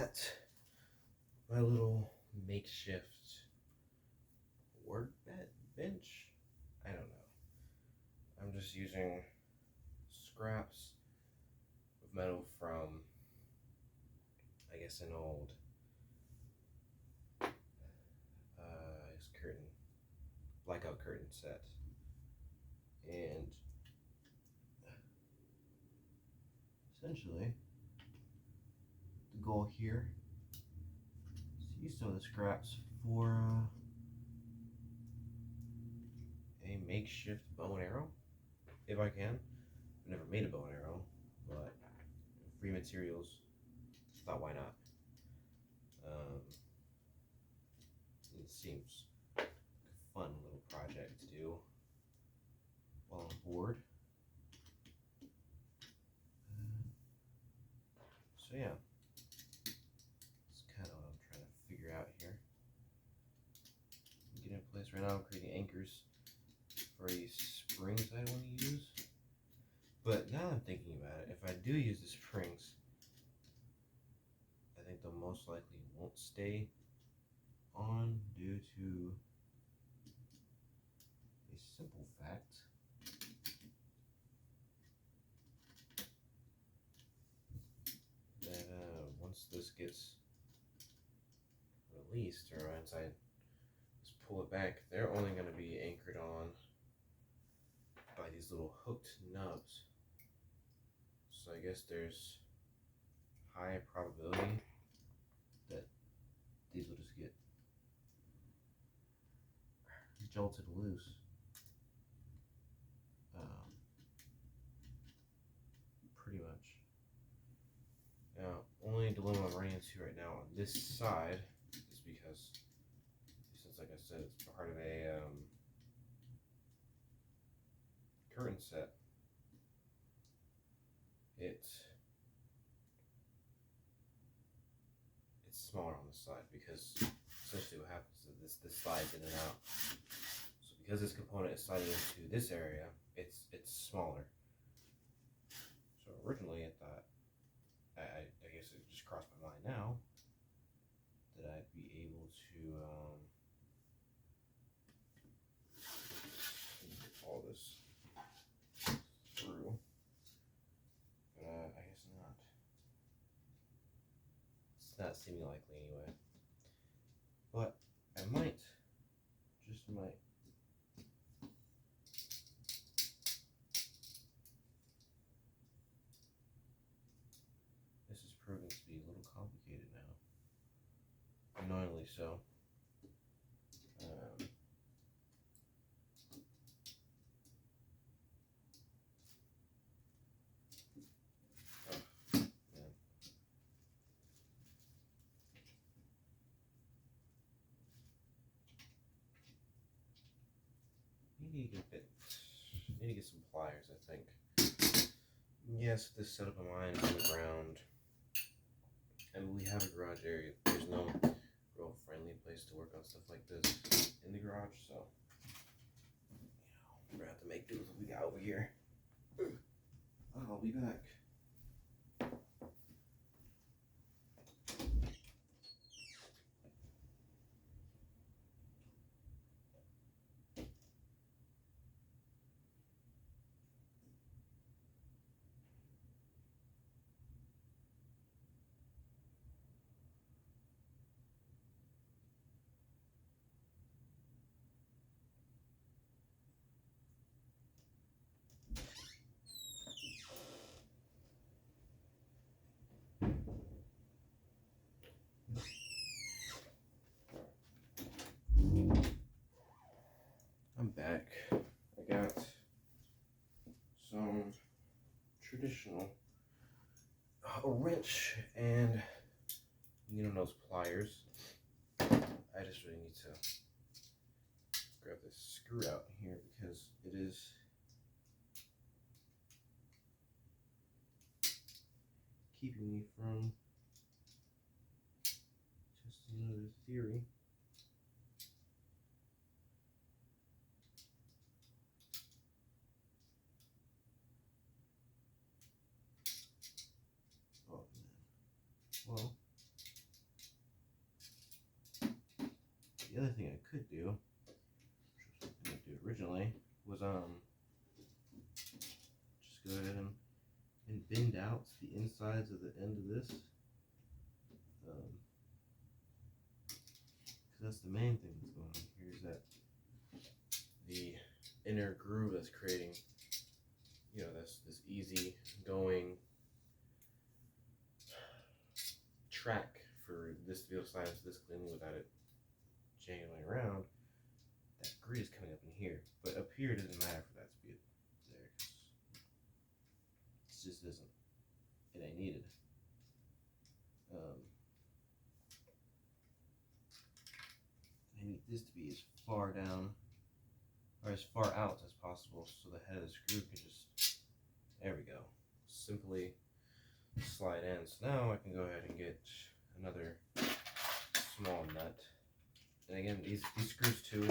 got my little makeshift bench. I don't know. I'm just using scraps of metal from, I guess, an old curtain, blackout curtain set. And essentially, the goal here is to use some of the scraps for a makeshift bow and arrow, if I can. I've never made a bow and arrow, but free materials, thought why not? It seems like a fun little project to do while I'm bored. So yeah, that's kind of what I'm trying to figure out here. I'm getting in place right now. I'm creating anchors for these springs I want to use. But now I'm thinking about it, if I do use the springs, I think they'll most likely won't stay on due to a simple fact. That once this gets released, or once I just pull it back, they're only going to be anchored on by these little hooked nubs. So I guess there's high probability that these will just get jolted loose. Pretty much. Now, only dilemma I'm running into right now on this side is because, since like I said, it's part of a curtain set, it's smaller on the side, because essentially what happens is this slides in and out. So because this component is sliding into this area, it's smaller. So originally I thought, I guess it just crossed my mind now, that I'd be able to all this through, but I guess not. It's not seeming likely anyway. But I might, just might. This is proving to be a little complicated now. Annoyingly so. Need to get some pliers, I think. Yes, this setup of mine is on the ground, and we have a garage area. There's no real friendly place to work on stuff like this in the garage, so we're gonna have to make do with what we got over here. I'll be back. I'm back. I got some traditional a wrench and those pliers. I just really need to grab this screw out here because it is keeping me from testing another theory. Oh man. Well, the other thing I could do, which was going to do originally, was just go ahead and bend out the insides of the end of this. Because that's the main thing that's going on here, is that the inner groove that's creating, you know, this easy going track for this to be able to slide into this cleanly without it jangling around. That grit is coming up in here, but up here it doesn't matter for that to be there, because it just isn't. It ain't needed. I need this to be as far down or as far out as possible, so the head of the screw can just, there we go, simply slide in. So now I can go ahead and get another small nut. And again, these screws too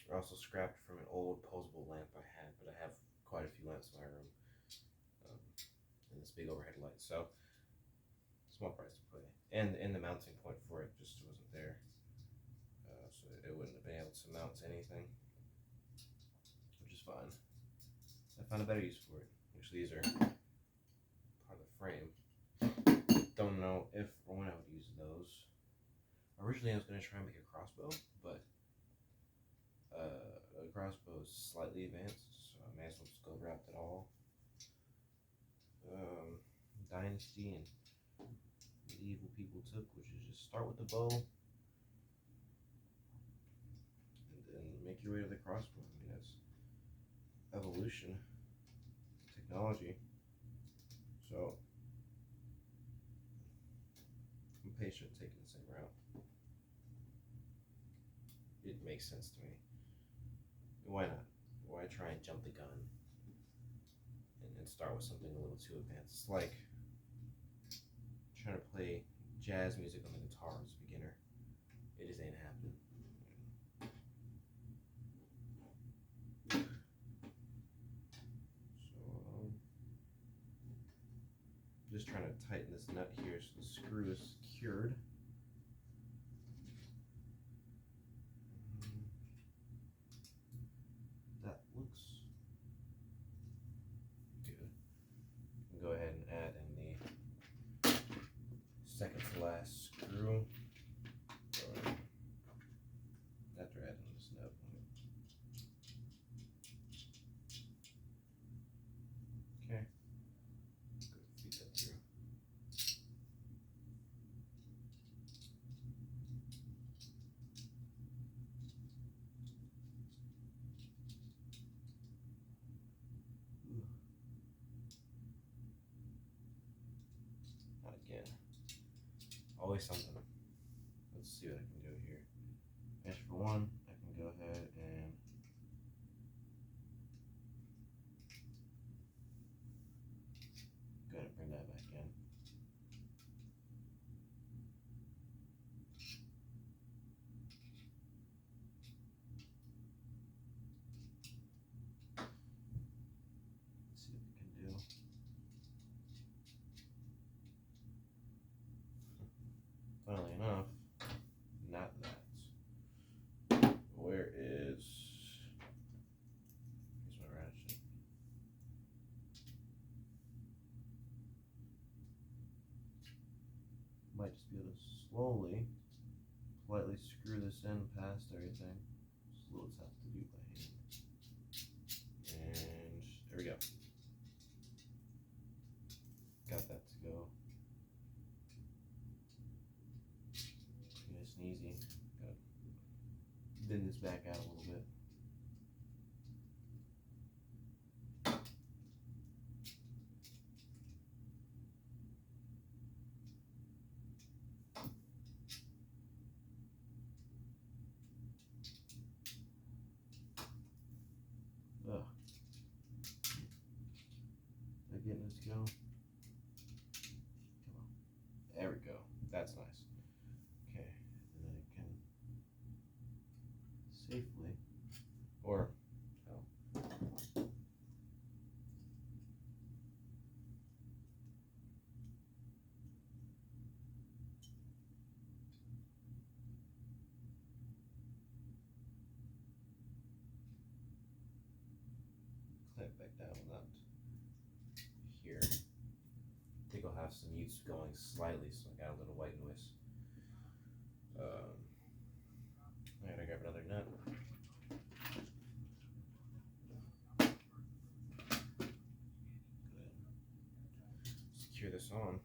are also scrapped from an old posable lamp I had, but I have quite a few lamps in my room, and this big overhead light. So small price to pay, and the mounting point for it just wasn't there, so it wouldn't have been able to mount to anything, which is fine. I found a better use for it, which these are part of the frame. Don't know if or when I would use those. Originally I was going to try and make a crossbow, but the crossbow is slightly advanced, so I may as well just go wrap it all. Dynasty and medieval people took, which is just start with the bow and then make your way to the crossbow. I mean, that's evolution, technology. So I'm patient taking the same route. It makes sense to me. Why not? Why try and jump the gun and start with something a little too advanced? It's like trying to play jazz music on the guitar as a beginner. It just ain't happening. So just trying to tighten this nut here so the screw is secured. That looks good. Go ahead and add in the second to last screw. After adding this nut. Okay. Good, feed that through. Not again. Always something. Let's see what I can do here. As for one, I can go ahead and bring that back in. Let's see what we can do. Funnily enough, not that. Where is, here's my ratchet. Might just be able to slowly, politely screw this in past everything. Just a little tough to do by hand. And there we go. Got that to go. Nice and easy. Gotta bend this back out a little bit. Ugh. Am I getting it to go? Come on. There we go. That's nice. Okay. And then it can safely, or that back down without here. I think I'll have some mutes going slightly, so I got a little white noise. I gotta grab another nut. Secure this on.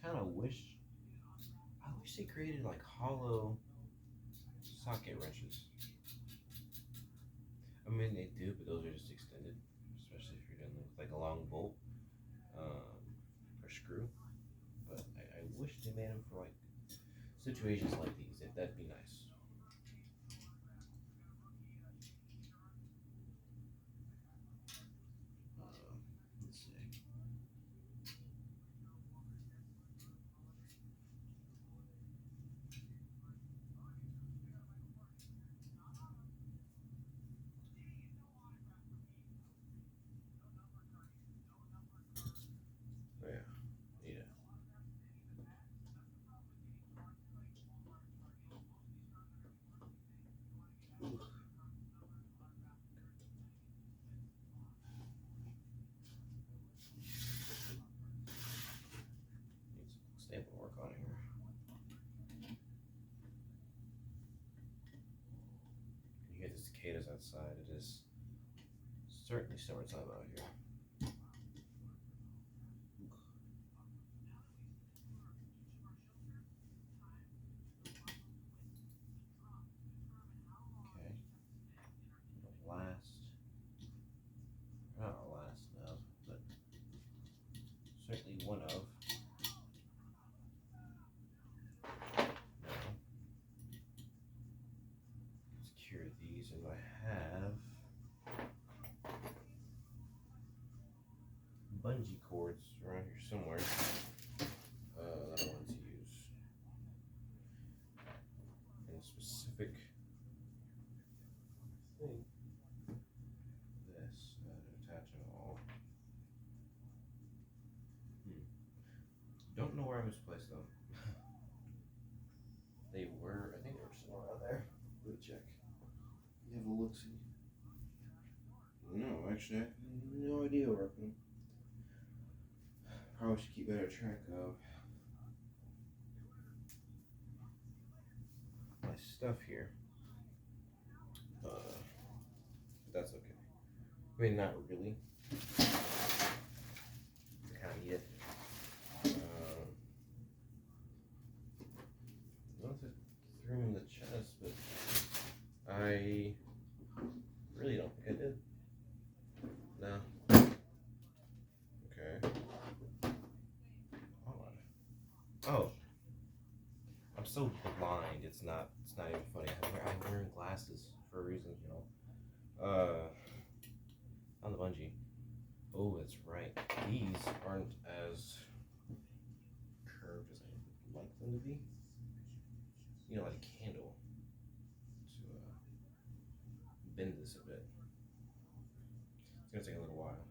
I wish they created like hollow socket wrenches. I mean, they do, but those are just extended, especially if you're doing like a long bolt or screw. But I wish they made them for like situations like these. If that'd be nice. Let's see. Oh yeah, need it. Need some staple work on it here. You hear the cicadas outside. It is certainly summertime out here. Okay. The last, not our last of, but certainly one of. Now, secure these, and I have bungee cords around here somewhere that I want to use. In a specific thing. This, attach them all. Don't know where I misplaced them. They were, I think they were somewhere out there. Let me check. You have a look see. No, actually, I have no idea where I put them. Probably should keep better track of my stuff here. But that's okay. I mean, not really. I kind of need it. Not to throw him in the chest, but I really don't think I did. No. Okay. Oh. I'm so blind. It's not even funny. I'm wearing glasses for a reason, you know. On the bungee. Oh, that's right. These aren't as curved as I would like them to be. You know, like a candle. To bend this a bit. It's gonna take a little while.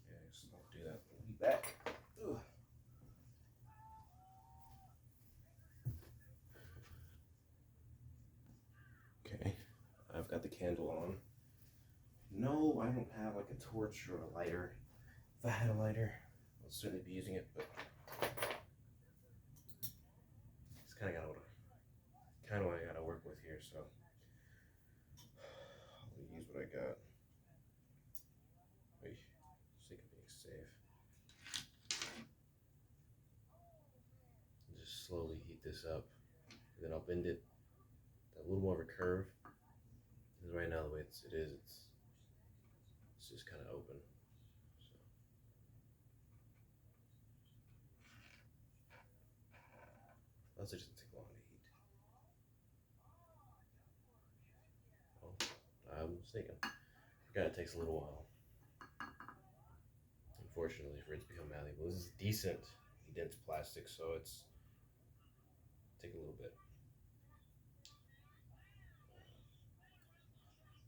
Yeah, just I'll do that. We'll be back. Ugh. Okay, I've got the candle on. No, I don't have like a torch or a lighter. If I had a lighter, I'll certainly be using it, but it's kind of what I gotta work with here, so I'll use what I got. Wait, sake of being safe. Just slowly heat this up, and then I'll bend it a little more of a curve. Because right now the way it's just kind of open. So. Also, it doesn't take long to heat. Oh, I was mistaken. Forgot it takes a little while. Unfortunately, for it to become malleable. This is decent dense plastic, so it's take a little bit,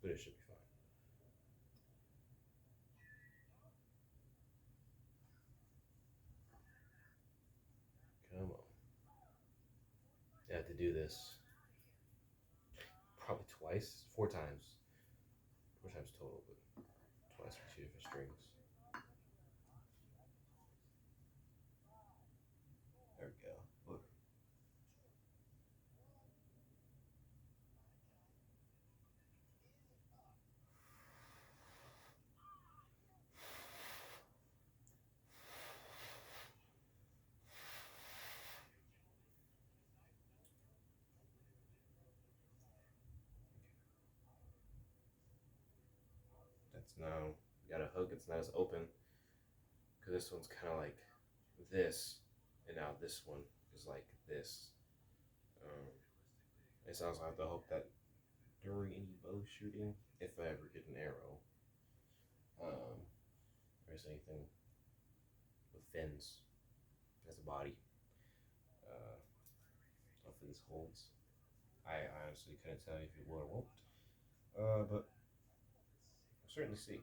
but it should be fine. Come on. Yeah, to do this probably twice, 4 times. 4 times total, but twice for 2 different strings. There we go. Look. That's now got a hook. It's not as open because this one's kind of like this, and now this one is like this. Um, it sounds like I have to hope that during any bow shooting, if I ever get an arrow, there's anything with fins as a body. Hopefully this holds. I honestly couldn't tell you if it will or won't, but we'll certainly see.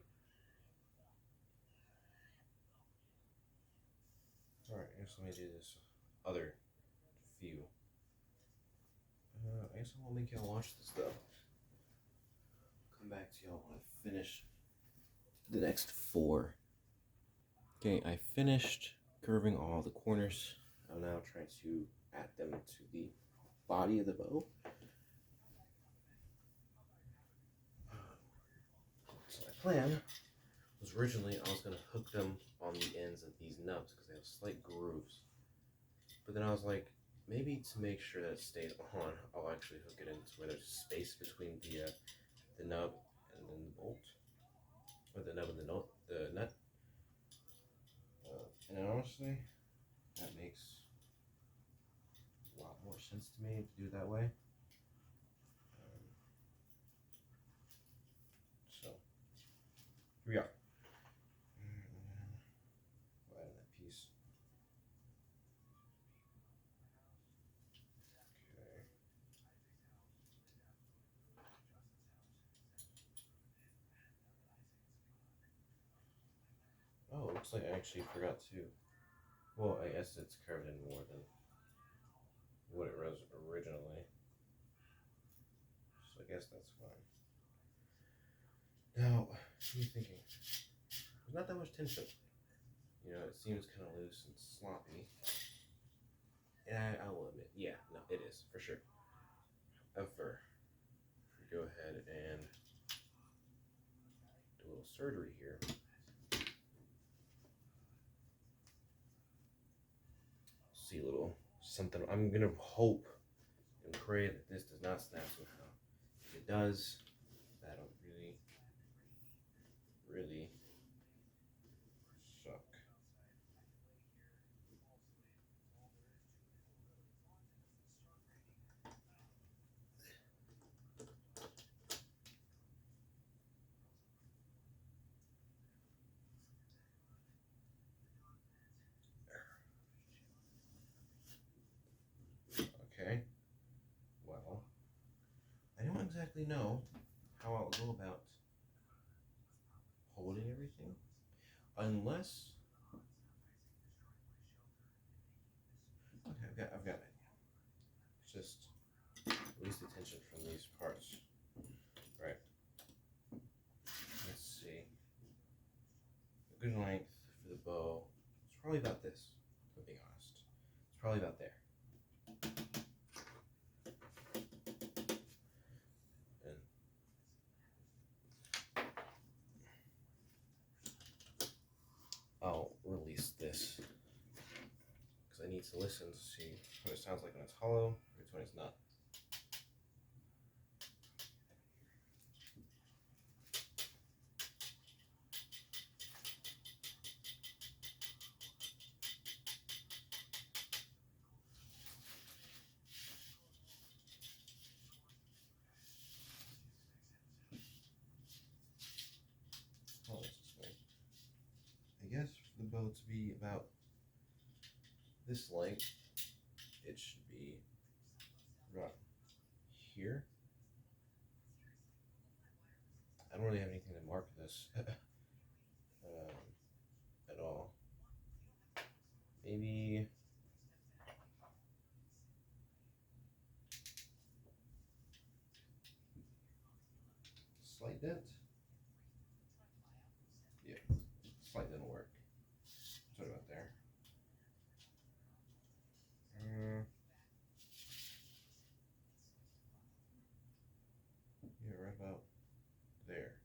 Alright, I guess let me do this other few. I guess I won't make y'all watch this though. Come back to y'all when I finish the next 4. Okay, I finished curving all the corners. I'm now trying to add them to the body of the bow. So my plan was originally I was going to hook them on the ends of these nubs because they have slight grooves. But then I was like, maybe to make sure that it stayed on, I'll actually hook it into where there's space between the nub and then the bolt, or the nub and the nut. And honestly, that makes a lot more sense to me to do it that way. So here we are. We'll add that piece. Okay. Oh, it looks like I actually forgot to. Well, I guess it's curved in more than what it was originally. So I guess that's fine. Now, what are you thinking? There's not that much tension. You know, it seems kind of loose and sloppy. And I will admit, yeah, no, it is, for sure. However, if we go ahead and do a little surgery here, see a little something. I'm going to hope and pray that this does not snap somehow. If it does, that'll really, really suck. Okay, well, I don't exactly know how I'll go about holding everything, unless, okay, I've got an idea. Just release the tension from these parts, right? Let's see, a good length for the bow, it's probably about this, if I'm being honest. It's probably about there. I'll release this because I need to listen to see what it sounds like when it's hollow or when it's not. Oh, this is fine. I guess for the bow to be about this length, it should be about here. I don't really have anything to mark this at all. Maybe slight dent. Yeah, slight dent will work. Sorry about there. Yeah, right about there.